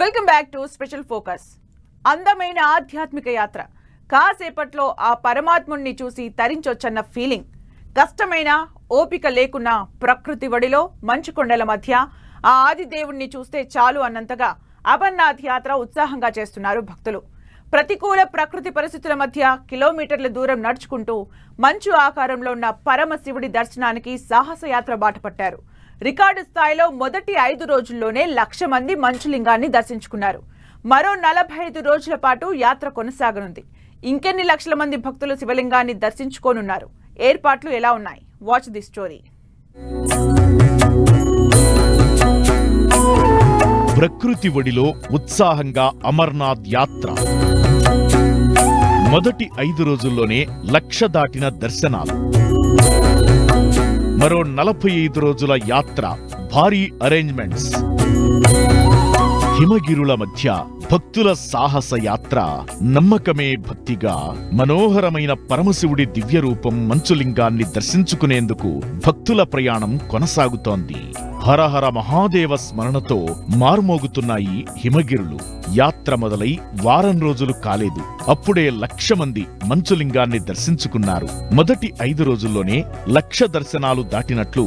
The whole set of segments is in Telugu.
Welcome back to special focus. అందమైన ఆధ్యాత్మిక యాత్ర. కాసేపట్లో ఆ పరమాత్ముణ్ణి చూసి తరించొచ్చన్న ఫీలింగ్. కష్టమైన ఓపిక లేకున్నా ప్రకృతి వడిలో మంచు కొండల మధ్య ఆ ఆదిదేవుణ్ణి చూస్తే చాలు అన్నంతగా అమర్నాథ్ యాత్ర ఉత్సాహంగా చేస్తున్నారు భక్తులు. ప్రతికూల ప్రకృతి పరిస్థితుల మధ్య కిలోమీటర్ల దూరం నడుచుకుంటూ మంచు ఆకారంలో ఉన్న పరమశివుడి దర్శనానికి సాహసయాత్ర బాటపట్టారు. రికార్డు స్థాయిలో మొదటి 5 రోజుల్లోనే 1,00,000 మంది మంచులింగాన్ని దర్శించుకున్నారు. మరో 45 రోజుల పాటు యాత్ర కొనసాగనుంది. ఇంకెన్ని లక్షల మంది భక్తులు శివలింగాన్ని దర్శించుకోనున్నారు? ఏర్పాట్లు ఎలా ఉన్నాయి? Watch the story. ప్రకృతి ఒడిలో ఉత్సాహంగా అమర్నాథ్ యాత్ర. మొదటి 5 రోజుల్లోనే 1,00,000 దాటిన దర్శనాలు. మరో 45 రోజుల యాత్ర, భారీ అరేంజ్మెంట్స్. హిమగిరుల మధ్య భక్తుల సాహస యాత్ర. నమ్మకమే భక్తిగా మనోహరమైన పరమశివుడి దివ్యరూపం మంచులింగాన్ని దర్శించుకునేందుకు భక్తుల ప్రయాణం కొనసాగుతోంది. హరహర మహాదేవ స్మరణతో మార్మోగుతున్నాయి హిమగిరులు. యాత్ర మొదలై వారం రోజులు కాలేదు, అప్పుడే 1,00,000 మంది మంచులింగాన్ని దర్శించుకున్నారు. మొదటి 5 రోజుల్లోనే 1,00,000 దర్శనాలు దాటినట్లు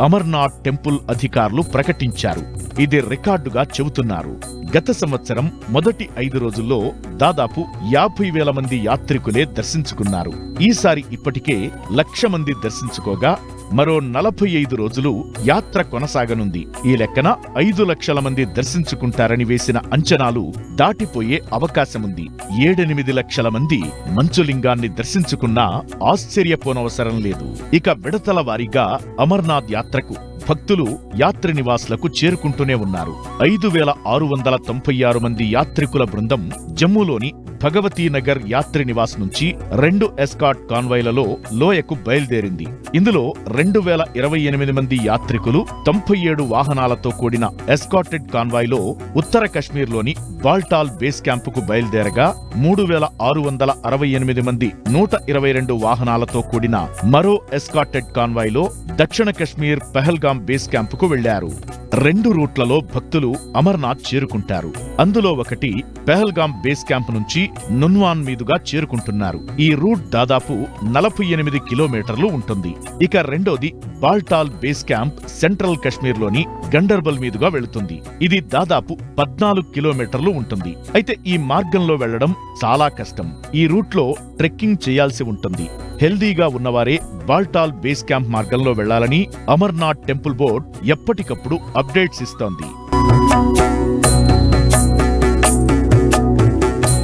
అమర్నాథ్ టెంపుల్ అధికారులు ప్రకటించారు. ఇది రికార్డుగా చెబుతున్నారు. గత సంవత్సరం మొదటి 5 రోజుల్లో దాదాపు 50,000 మంది యాత్రికులే దర్శించుకున్నారు. ఈసారి ఇప్పటికే 1,00,000 మంది దర్శించుకోగా మరో 45 రోజులు యాత్ర కొనసాగనుంది. ఈ లెక్కన 5,00,000 మంది దర్శించుకుంటారని వేసిన అంచనాలు దాటిపోయే అవకాశముంది. 7-8 లక్షల మంది మంచులింగాన్ని దర్శించుకున్నా ఆశ్చర్యపోనవసరం లేదు. ఇక విడతల వారీగా అమర్నాథ్ యాత్రకు భక్తులు యాత్రి నివాసులకు చేరుకుంటూనే ఉన్నారు. 5,696 మంది యాత్రికుల బృందం జమ్మూలోని భగవతీనగర్ యాత్రి నివాస్ నుంచి 2 ఎస్కార్ట్ కాన్వాయ్లలో లోయకు బయలుదేరింది. ఇందులో 2,028 మంది యాత్రికులు 97 వాహనాలతో కూడిన ఎస్కార్టెడ్ కాన్వాయ్లో ఉత్తర కశ్మీర్లోని బాల్టాల్ బేస్ క్యాంపుకు బయలుదేరగా 3,668 మంది 122 వాహనాలతో కూడిన మరో ఎస్కార్టెడ్ కాన్వాయ్లో దక్షిణ కశ్మీర్ పెహల్గాం బేస్ క్యాంపుకు వెళ్లారు. 2 రూట్లలో భక్తులు అమర్నాథ్ చేరుకుంటారు. అందులో ఒకటి పెహల్గాం బేస్ క్యాంప్ నుంచి నున్వాన్ మీదుగా చేరుకుంటున్నారు. ఈ రూట్ దాదాపు 48 కిలోమీటర్లు ఉంటుంది. ఇక రెండోది బాల్టాల్ బేస్ క్యాంప్ సెంట్రల్ కశ్మీర్లోని గండర్బల్ మీదుగా వెళుతుంది. ఇది దాదాపు 14 కిలోమీటర్లు ఉంటుంది. అయితే ఈ మార్గంలో వెళ్లడం చాలా కష్టం. ఈ రూట్లో ట్రెక్కింగ్ చేయాల్సి ఉంటుంది. హెల్దీగా ఉన్నవారే బాల్టాల్ బేస్ క్యాంప్ మార్గంలో వెళ్లాలని అమర్నాథ్ టెంపుల్ బోర్డ్ ఎప్పటికప్పుడు అప్డేట్స్ ఇస్తోంది.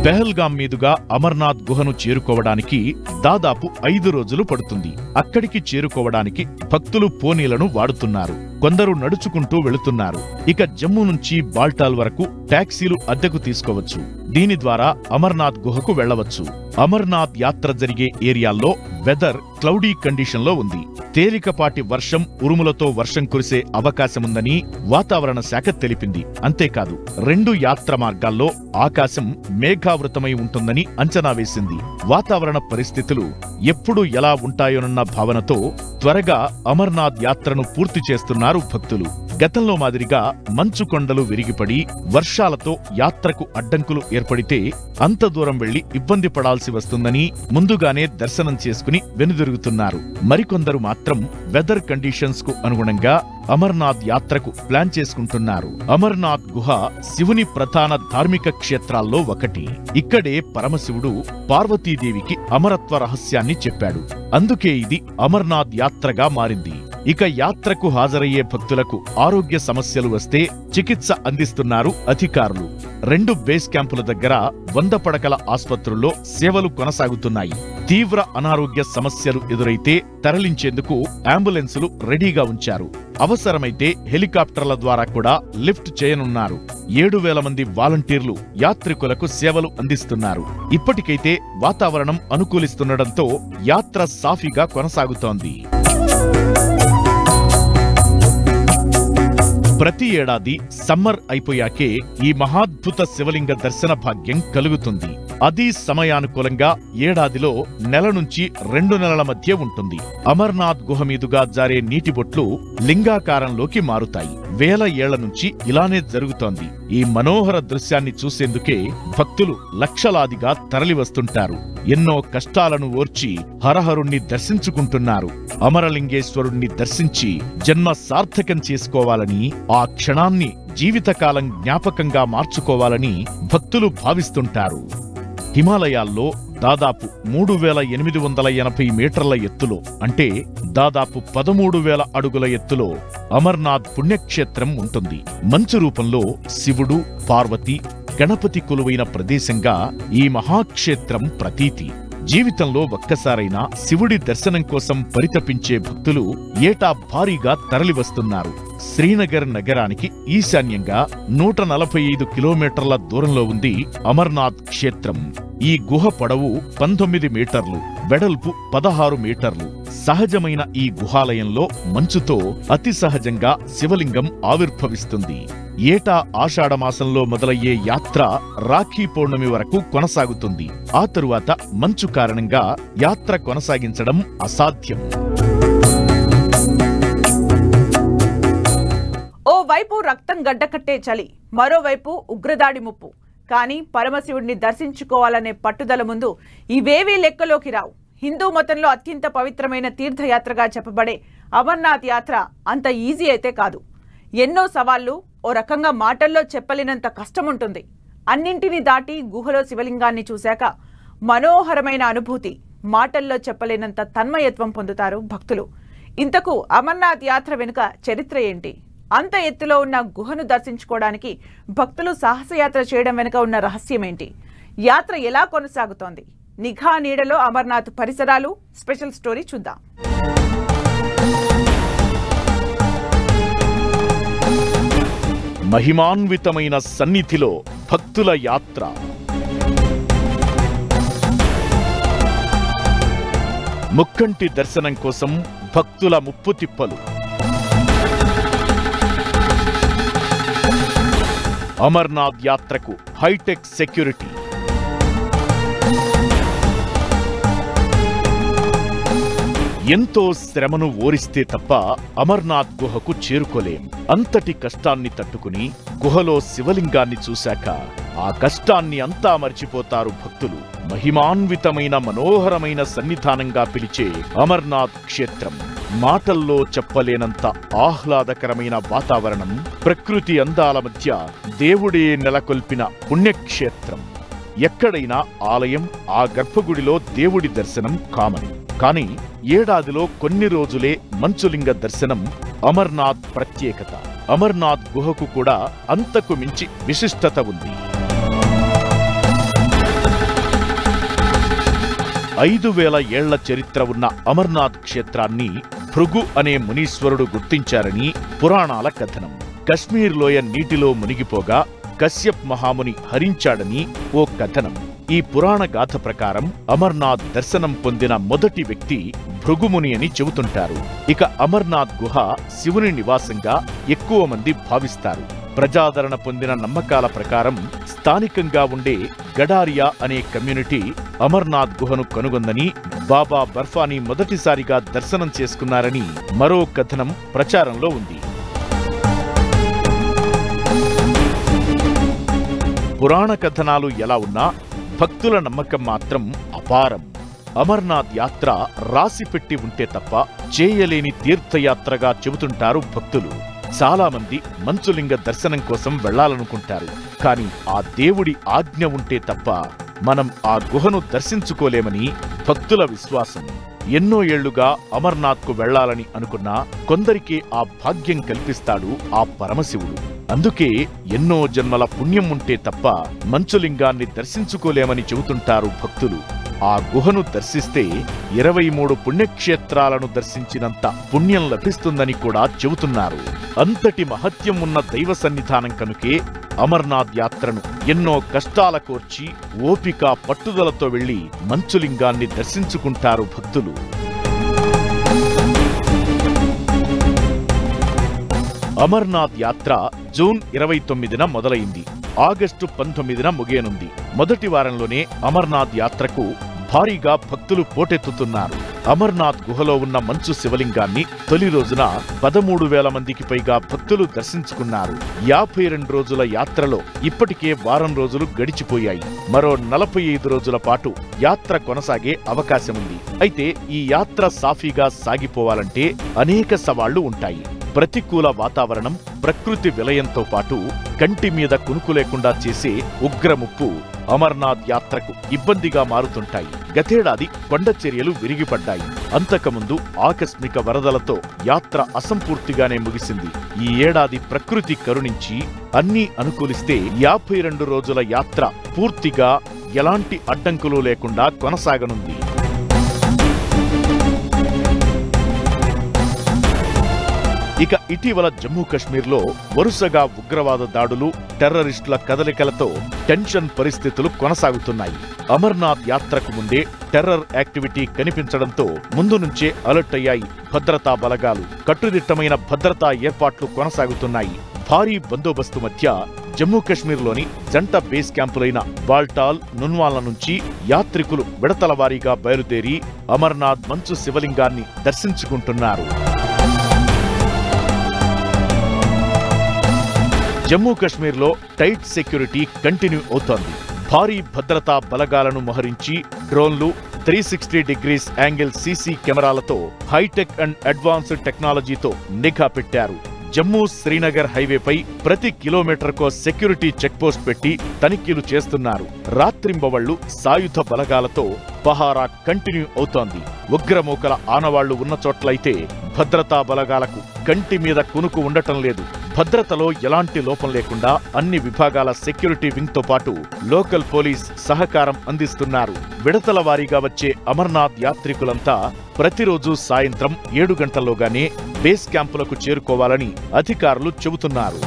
పెహల్గాం మీదుగా అమర్నాథ్ గుహను చేరుకోవడానికి దాదాపు 5 రోజులు పడుతుంది. అక్కడికి చేరుకోవడానికి భక్తులు పోనీలను వాడుతున్నారు. కొందరు నడుచుకుంటూ వెళుతున్నారు. ఇక జమ్మూ నుంచి బాల్టాల్ వరకు టాక్సీలు అద్దెకు తీసుకోవచ్చు. దీని ద్వారా అమర్నాథ్ గుహకు వెళ్లవచ్చు. అమర్నాథ్ యాత్ర జరిగే ఏరియాల్లో వెదర్ క్లౌడీ కండిషన్లో ఉంది. తేలికపాటి వర్షం, ఉరుములతో వర్షం కురిసే అవకాశముందని వాతావరణ శాఖ తెలిపింది. అంతేకాదు 2 యాత్ర మార్గాల్లో ఆకాశం మేఘావృతమై ఉంటుందని అంచనా వేసింది. వాతావరణ పరిస్థితులు ఎప్పుడు ఎలా ఉంటాయోనన్న భావనతో త్వరగా అమర్నాథ్ యాత్రను పూర్తి చేస్తున్నారు భక్తులు. గతంలో మాదిరిగా మంచు కొండలు విరిగిపడి వర్షాలతో యాత్రకు అడ్డంకులు ఏర్పడితే అంత దూరం వెళ్లి ఇబ్బంది పడాల్సి వస్తుందని ముందుగానే దర్శనం చేసుకుని వెనుదిరుగుతున్నారు. మరికొందరు మాత్రం వెదర్ కండిషన్స్ కు అనుగుణంగా అమర్నాథ్ యాత్రకు ప్లాన్ చేసుకుంటున్నారు. అమర్నాథ్ గుహ శివుని ప్రధాన ధార్మిక క్షేత్రాల్లో ఒకటి. ఇక్కడే పరమశివుడు పార్వతీదేవికి అమరత్వ రహస్యాన్ని చెప్పాడు. అందుకే ఇది అమర్నాథ్ యాత్రగా మారింది. ఇక యాత్రకు హాజరయ్యే భక్తులకు ఆరోగ్య సమస్యలు వస్తే చికిత్స అందిస్తున్నారు అధికారులు. 2 బేస్ క్యాంపుల దగ్గర 100 పడకల ఆస్పత్రుల్లో సేవలు కొనసాగుతున్నాయి. తీవ్ర అనారోగ్య సమస్యలు ఎదురైతే తరలించేందుకు అంబులెన్సులు రెడీగా ఉంచారు. అవసరమైతే హెలికాప్టర్ల ద్వారా కూడా లిఫ్ట్ చేయనున్నారు. 7,000 మంది వాలంటీర్లు యాత్రికులకు సేవలు అందిస్తున్నారు. ఇప్పటికైతే వాతావరణం అనుకూలిస్తుండటంతో యాత్ర సాఫీగా కొనసాగుతోంది. ప్రతి ఏడాది సమ్మర్ అయిపోయాకే ఈ మహాద్భుత శివలింగ దర్శన భాగ్యం కలుగుతుంది. అది సమయానుకూలంగా ఏడాదిలో నెల నుంచి 2 నెలల మధ్య ఉంటుంది. అమర్నాథ్ గుహ మీదుగా జారే నీటి బొట్లు లింగాకారంలోకి మారుతాయి. వేల ఏళ్ల నుంచి ఇలానే జరుగుతోంది. ఈ మనోహర దృశ్యాన్ని చూసేందుకే భక్తులు లక్షలాదిగా తరలివస్తుంటారు. ఎన్నో కష్టాలను ఓర్చి హరహరుణ్ణి దర్శించుకుంటున్నారు. అమరలింగేశ్వరుణ్ణి దర్శించి జన్మ సార్థకం చేసుకోవాలని, ఆ క్షణాన్ని జీవితకాలం జ్ఞాపకంగా మార్చుకోవాలని భక్తులు భావిస్తుంటారు. హిమాలయాల్లో దాదాపు 3880 మీటర్ల ఎత్తులో, అంటే దాదాపు 13,000 అడుగుల ఎత్తులో అమర్నాథ్ పుణ్యక్షేత్రం ఉంటుంది. మంచు రూపంలో శివుడు, పార్వతి, గణపతి కొలువైన ప్రదేశంగా ఈ మహాక్షేత్రం ప్రతీతి. జీవితంలో ఒక్కసారైనా శివుడి దర్శనం కోసం పరితపించే భక్తులు ఏటా భారీగా తరలివస్తున్నారు. శ్రీనగర్ నగరానికి ఈశాన్యంగా 145 కిలోమీటర్ల దూరంలో ఉంది అమర్నాథ్ క్షేత్రం. ఈ గుహ పొడవు 19 మీటర్లు, వెడల్పు 16 మీటర్లు. సహజమైన ఈ గుహాలయంలో మంచుతో అతి సహజంగా శివలింగం ఆవిర్భవిస్తుంది. ఏటా ఆషాఢమాసంలో మొదలయ్యే యాత్ర రాఖీ పౌర్ణమి వరకు కొనసాగుతుంది. ఆ తరువాత మంచు కారణంగా యాత్ర కొనసాగించడం అసాధ్యం. ఓవైపు రక్తం గడ్డకట్టే చలి, మరోవైపు ఉగ్రదాడి ముప్పు. కానీ పరమశివుడిని దర్శించుకోవాలనే పట్టుదల ముందు ఇవేవీ లెక్కలోకి రావు. హిందూ మతంలో అత్యంత పవిత్రమైన తీర్థయాత్రగా చెప్పబడే అమర్నాథ్ యాత్ర అంత ఈజీ అయితే కాదు. ఎన్నో సవాళ్లు, ఓ రకంగా మాటల్లో చెప్పలేనంత కష్టముంటుంది. అన్నింటినీ దాటి గుహలో శివలింగాన్ని చూశాక మనోహరమైన అనుభూతి, మాటల్లో చెప్పలేనంత తన్మయత్వం పొందుతారు భక్తులు. ఇంతకు అమర్నాథ్ యాత్ర వెనుక చరిత్ర ఏంటి? అంత ఎత్తులో ఉన్న గుహను దర్శించుకోవడానికి భక్తులు సాహసయాత్ర చేయడం వెనుక ఉన్న రహస్యమేంటి? యాత్ర ఎలా కొనసాగుతోంది? నిఘా నీడలో అమర్నాథ్ పరిసరాలు స్పెషల్ స్టోరీ చూద్దాం. మహిమాన్వితమైన సన్నిధిలో భక్తుల యాత్ర. ముక్కంటి దర్శనం కోసం భక్తుల ముప్పు తిప్పలు. అమర్నాథ్ యాత్రకు హైటెక్ సెక్యూరిటీ. ఎంతో శ్రమను ఓరిస్తే తప్ప అమర్నాథ్ గుహకు చేరుకోలేం. అంతటి కష్టాన్ని తట్టుకుని గుహలో శివలింగాన్ని చూశాక ఆ కష్టాన్ని అంతా మర్చిపోతారు భక్తులు. మహిమాన్వితమైన మనోహరమైన సన్నిధానంగా పిలిచే అమర్నాథ్ క్షేత్రం. మాటల్లో చెప్పలేనంత ఆహ్లాదకరమైన వాతావరణం, ప్రకృతి అందాల మధ్య దేవుడే నెలకొల్పిన పుణ్యక్షేత్రం. ఎక్కడైనా ఆలయం, ఆ గర్భగుడిలో దేవుడి దర్శనం కామన్. కానీ ఏడాదిలో కొన్ని రోజులే మంచులింగ దర్శనం అమర్నాథ్ ప్రత్యేకత. అమర్నాథ్ గుహకు కూడా అంతకు మించి విశిష్టత ఉంది. 5000 ఏళ్ల చరిత్ర ఉన్న అమర్నాథ్ క్షేత్రాన్ని భృగు అనే మునీశ్వరుడు గుర్తించారని పురాణాల కథనం. కశ్మీర్ లోయ నీటిలో మునిగిపోగా కశ్యప్ మహాముని హరించాడని ఓ కథనం. ఈ పురాణ గాథ ప్రకారం అమర్నాథ్ దర్శనం పొందిన మొదటి వ్యక్తి భృగుముని అని చెబుతుంటారు. ఇక అమర్నాథ్ గుహ శివుని నివాసంగా ఎక్కువ మంది భావిస్తారు. ప్రజాదరణ పొందిన నమ్మకాల ప్రకారం స్థానికంగా ఉండే గడారియా అనే కమ్యూనిటీ అమర్నాథ్ గుహను కనుగొందని, బాబా బర్ఫానీ మొదటిసారిగా దర్శనం చేసుకున్నారని మరో కథనం ప్రచారంలో ఉంది. పురాణ కథనాలు ఎలా ఉన్నా భక్తుల నమ్మకం మాత్రం అపారం. అమర్నాథ్ యాత్ర రాసిపెట్టి ఉంటే తప్ప చేయలేని తీర్థయాత్రగా చెబుతుంటారు భక్తులు. చాలా మంది మంచులింగ దర్శనం కోసం వెళ్లాలనుకుంటారు. కానీ ఆ దేవుడి ఆజ్ఞ ఉంటే తప్ప మనం ఆ గుహను దర్శించుకోలేమని భక్తుల విశ్వాసం. ఎన్నో ఏళ్లుగా అమర్నాథ్కు వెళ్లాలని అనుకున్నా కొందరికే ఆ భాగ్యం కల్పిస్తాడు ఆ పరమశివుడు. అందుకే ఎన్నో జన్మల పుణ్యం ఉంటే తప్ప మంచులింగాన్ని దర్శించుకోలేమని చెబుతుంటారు భక్తులు. ఆ గుహను దర్శిస్తే 23 పుణ్యక్షేత్రాలను దర్శించినంత పుణ్యం లభిస్తుందని కూడా చెబుతున్నారు. అంతటి మహత్యం ఉన్న దైవ సన్నిధానం కనుకే అమర్నాథ్ యాత్రను ఎన్నో కష్టాల కోర్చి ఓపిక పట్టుదలతో వెళ్లి మంచులింగాన్ని దర్శించుకుంటారు భక్తులు. అమర్నాథ్ యాత్ర జూన్ 29న మొదలైంది. ఆగస్టు 19న ముగియనుంది. మొదటి వారంలోనే అమర్నాథ్ యాత్రకు భారీగా భక్తులు పోటెత్తుతున్నారు. అమర్నాథ్ గుహలో ఉన్న మంచు శివలింగాన్ని తొలి రోజున 13,000 మందికి పైగా భక్తులు దర్శించుకున్నారు. 52 రోజుల యాత్రలో ఇప్పటికే వారం రోజులు గడిచిపోయాయి. మరో 45 రోజుల పాటు యాత్ర కొనసాగే అవకాశముంది. అయితే ఈ యాత్ర సాఫీగా సాగిపోవాలంటే అనేక సవాళ్లు ఉంటాయి. ప్రతికూల వాతావరణం, ప్రకృతి విలయంతో పాటు కంటి మీద కునుకు లేకుండా చేసే ఉగ్రముప్పు అమర్నాథ్ యాత్రకు ఇబ్బందిగా మారుతుంటాయి. గతేడాది కొండ చర్యలు విరిగిపడ్డాయి. అంతకుముందు ఆకస్మిక వరదలతో యాత్ర అసంపూర్తిగానే ముగిసింది. ఈ ఏడాది ప్రకృతి కరుణించి అన్నీ అనుకూలిస్తే 52 రోజుల యాత్ర పూర్తిగా ఎలాంటి అడ్డంకులు లేకుండా కొనసాగనుంది. ఇక ఇటీవల జమ్మూ కశ్మీర్లో వరుసగా ఉగ్రవాద దాడులు, టెర్రరిస్టుల కదలికలతో టెన్షన్ పరిస్థితులు కొనసాగుతున్నాయి. అమర్నాథ్ యాత్రకు ముందే టెర్రర్ యాక్టివిటీ కనిపించడంతో ముందు నుంచే అలర్ట్ అయ్యాయి భద్రతా బలగాలు. కట్టుదిట్టమైన భద్రతా ఏర్పాట్లు కొనసాగుతున్నాయి. భారీ బందోబస్తు మధ్య జమ్మూ కశ్మీర్లోని జంట బేస్ క్యాంపులైన బాల్టాల్, నున్వాల నుంచి యాత్రికులు విడతల వారీగా బయలుదేరి అమర్నాథ్ మంచు శివలింగాన్ని దర్శించుకుంటున్నారు. జమ్మూ కశ్మీర్లో టైట్ సెక్యూరిటీ కంటిన్యూ అవుతోంది. భారీ భద్రతా బలగాలను మోహరించి డ్రోన్లు, 360 డిగ్రీస్ యాంగిల్ సీసీ కెమెరాలతో హైటెక్ అండ్ అడ్వాన్స్డ్ టెక్నాలజీతో నిఘా పెట్టారు. జమ్మూ శ్రీనగర్ హైవేపై ప్రతి కిలోమీటర్కో సెక్యూరిటీ చెక్పోస్ట్ పెట్టి తనిఖీలు చేస్తున్నారు. రాత్రింబవళ్లు సాయుధ బలగాలతో పహారా కంటిన్యూ అవుతోంది. ఉగ్రమూకల ఆనవాళ్లు ఉన్న చోట్లయితే భద్రతా బలగాలకు కంటి మీద కునుకు ఉండటం లేదు. భద్రతలో ఎలాంటి లోపం లేకుండా అన్ని విభాగాల సెక్యూరిటీ వింగ్ తో పాటు లోకల్ పోలీస్ సహకారం అందిస్తున్నారు. విడతల వారీగా వచ్చే అమర్నాథ్ యాత్రికులంతా ప్రతిరోజు సాయంత్రం 7 గంటల్లోగానే బేస్ క్యాంపులకు చేరుకోవాలని అధికారులు చెబుతున్నారు.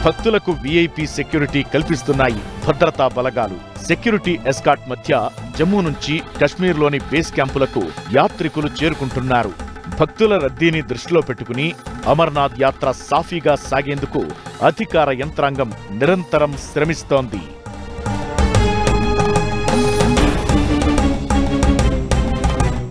భక్తులకు వీఐపీ సెక్యూరిటీ కల్పిస్తున్నాయి భద్రతా బలగాలు. సెక్యూరిటీ ఎస్కాట్ మధ్య జమ్మూ నుంచి కశ్మీర్లోని బేస్ క్యాంపులకు యాత్రికులు చేరుకుంటున్నారు. భక్తుల రద్దీని దృష్టిలో పెట్టుకుని అమర్నాథ్ యాత్ర సాఫీగా సాగేందుకు అధికార యంత్రాంగం నిరంతరం శ్రమిస్తోంది.